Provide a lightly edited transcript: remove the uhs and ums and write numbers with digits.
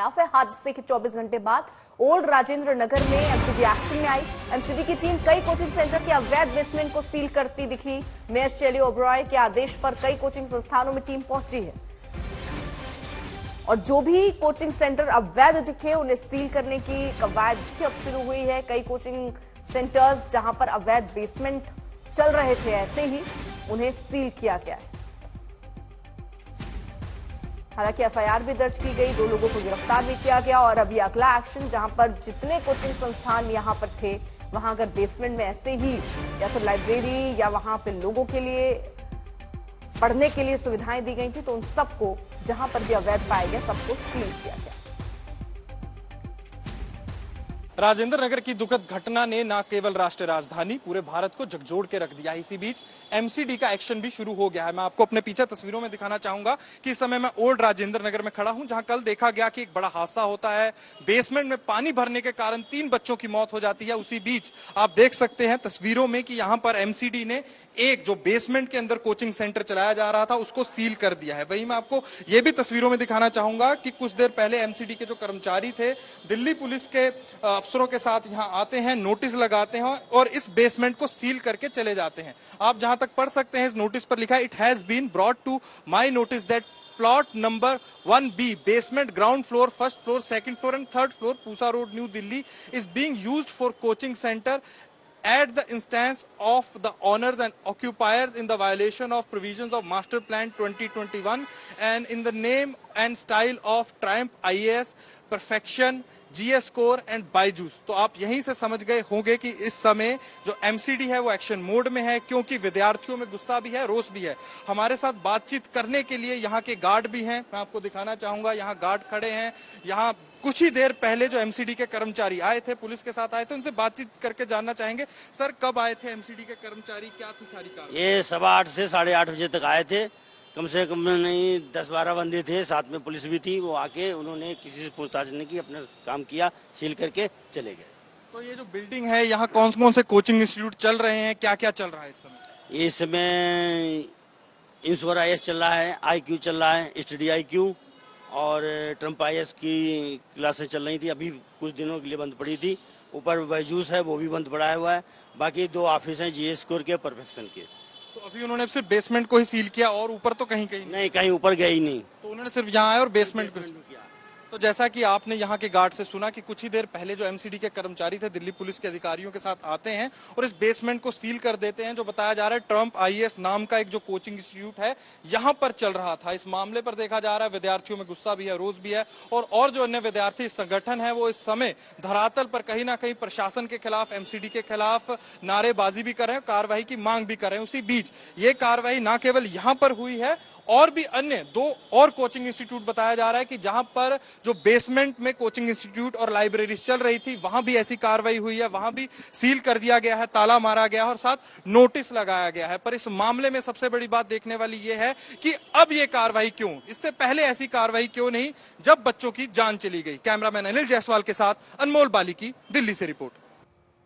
कयाफ है। हादसे के 24 घंटे बाद ओल्ड राजेंद्र नगर में एमसीडी एक्शन में आई। एमसीडी की टीम कई कोचिंग सेंटर के अवैध बेसमेंट को सील करती दिखी। मेयर शेली ओबरॉय के आदेश पर कई कोचिंग संस्थानों में टीम पहुंची है और जो भी कोचिंग सेंटर अवैध दिखे उन्हें सील करने की कवायद भी अब शुरू हुई है। कई कोचिंग सेंटर्स जहां पर अवैध बेसमेंट चल रहे थे, ऐसे ही उन्हें सील किया गया है। हालांकि एफआईआर भी दर्ज की गई, 2 लोगों को गिरफ्तार भी किया गया और अभी अगला एक्शन जहां पर जितने कोचिंग संस्थान यहां पर थे वहां अगर बेसमेंट में ऐसे ही या फिर लाइब्रेरी या वहां पे लोगों के लिए पढ़ने के लिए सुविधाएं दी गई थी तो उन सबको जहां पर भी अवैध पाया गया सबको सील किया गया। राजेंद्र नगर की दुखद घटना ने न केवल राष्ट्रीय राजधानी पूरे भारत को झकझोर के रख दिया। इसी बीच एमसीडी का एक्शन भी शुरू हो गया है। मैं आपको अपने पीछे तस्वीरों में दिखाना चाहूंगा कि इस समय मैं ओल्ड राजेंद्र नगर में खड़ा हूं, जहां कल देखा गया कि एक बड़ा हादसा होता है। बेसमेंट में पानी भरने के कारण 3 बच्चों की मौत हो जाती है। उसी बीच आप देख सकते हैं तस्वीरों में कि यहां पर एमसीडी ने एक जो बेसमेंट के अंदर कोचिंग सेंटर चलाया जा रहा था उसको सील कर दिया है। वहीं मैं आपको यह भी तस्वीरों में दिखाना चाहूंगा कि कुछ देर पहले एमसीडी के जो कर्मचारी थे दिल्ली पुलिस के अफसरों के साथ यहां आते हैं, नोटिस लगाते हैं और इस बेसमेंट को सील करके चले जाते हैं। आप जहां तक पढ़ सकते हैं इस नोटिस पर लिखा है, it has been brought to my notice that plot number 1B basement ground floor, first floor, second floor and third floor, Pusa road, New Delhi is being used for coaching centre at the instance of the owners and occupiers in the violation of provisions of Master Plan 2021 and in the name and style of Triumph IAS, Perfection, GS Score and Byju's. तो आप यहीं से समझ गए होंगे कि इस समय जो एमसीडी है वो एक्शन मोड में है, क्योंकि विद्यार्थियों में गुस्सा भी है, रोष भी है। हमारे साथ बातचीत करने के लिए यहाँ के गार्ड भी हैं, मैं आपको दिखाना चाहूंगा। यहाँ गार्ड खड़े हैं। यहाँ कुछ ही देर पहले जो एमसीडी के कर्मचारी आए थे, पुलिस के साथ आए थे, उनसे बातचीत करके जानना चाहेंगे। सर, कब आए थे एमसीडी के कर्मचारी, क्या थी सारी कार्रवाई? ये 8:15 से 8:30 बजे तक आए थे। कम से कम नहीं 10-12 बंदे थे, साथ में पुलिस भी थी। वो आके उन्होंने किसी से पूछताछ नहीं की, अपना काम किया, सील करके चले गए। तो ये जो बिल्डिंग है यहाँ कौन कौन से कोचिंग इंस्टीट्यूट चल रहे हैं, क्या क्या चल रहा है इस समय? इस समय इंश्योर IAS चल रहा है, IQ चल रहा है, स्टडी IQ और ट्रम्प IAS की क्लासेस चल रही थी। अभी कुछ दिनों के लिए बंद पड़ी थी। ऊपर बायजूस है, वो भी बंद पड़ा हुआ है। बाकी 2 ऑफिस हैं, GS स्कोर के, परफेक्शन के। तो अभी उन्होंने सिर्फ बेसमेंट को ही सील किया और ऊपर तो कहीं नहीं, कहीं ऊपर गए ही नहीं। तो उन्होंने सिर्फ यहाँ आए और बेसमेंट को किया। तो जैसा कि आपने यहाँ के गार्ड से सुना कि कुछ ही देर पहले जो एमसीडी के कर्मचारी थे दिल्ली पुलिस के अधिकारियों के साथ आते हैं और इस बेसमेंट को सील कर देते हैं। जो बताया जा रहा है ट्रम्प IAS नाम का एक जो कोचिंग इंस्टीट्यूट है यहाँ पर चल रहा था। इस मामले पर देखा जा रहा है विद्यार्थियों में गुस्सा भी है, रोष भी है और जो अन्य विद्यार्थी संगठन है वो इस समय धरातल पर कहीं ना कहीं प्रशासन के खिलाफ, एमसीडी के खिलाफ नारेबाजी भी कर रहे हैं, कार्रवाई की मांग भी कर रहे हैं। उसी बीच ये कार्रवाई न केवल यहाँ पर हुई है और भी अन्य 2 और कोचिंग इंस्टीट्यूट बताया जा रहा है कि जहां पर जो बेसमेंट में कोचिंग इंस्टीट्यूट और लाइब्रेरीज चल रही थी वहां भी ऐसी कार्रवाई हुई है, वहां भी सील कर दिया गया है, ताला मारा गया है और साथ नोटिस लगाया गया है। पर इस मामले में सबसे बड़ी बात देखने वाली यह है कि अब ये कार्रवाई क्यों, इससे पहले ऐसी कार्रवाई क्यों नहीं जब बच्चों की जान चली गई। कैमरामैन अनिल जायसवाल के साथ अनमोल बाली की दिल्ली से रिपोर्ट।